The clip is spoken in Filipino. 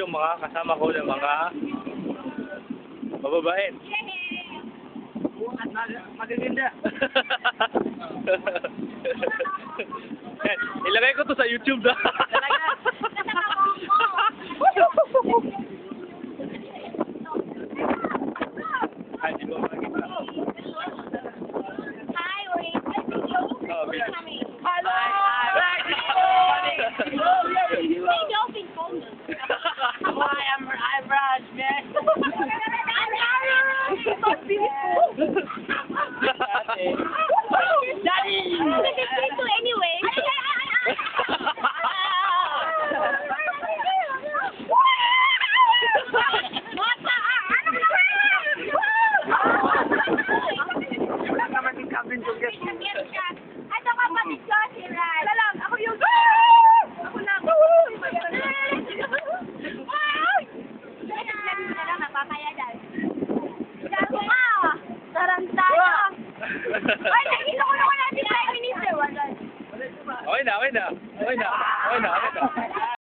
yung mga kasama ko ng mga mababait. Magaganda. Yan, ilagay ko to sa YouTube na. Ay, di ba makikita? Hi, wait. Oh, video. Hello. Maybe I'll be phone. Hi, I'm Raj, man. I'm Aaron. So beautiful. Daddy! Look at this too anyway. Wala ka man yung cabin to get. Ito kapatid ko, si Rai. Lang, ako yung... Ako na. Na lang, napapaya dahil. Sabi nga, tarantado. Ay, nakikita ko naman natin Prime Minister. Okay na.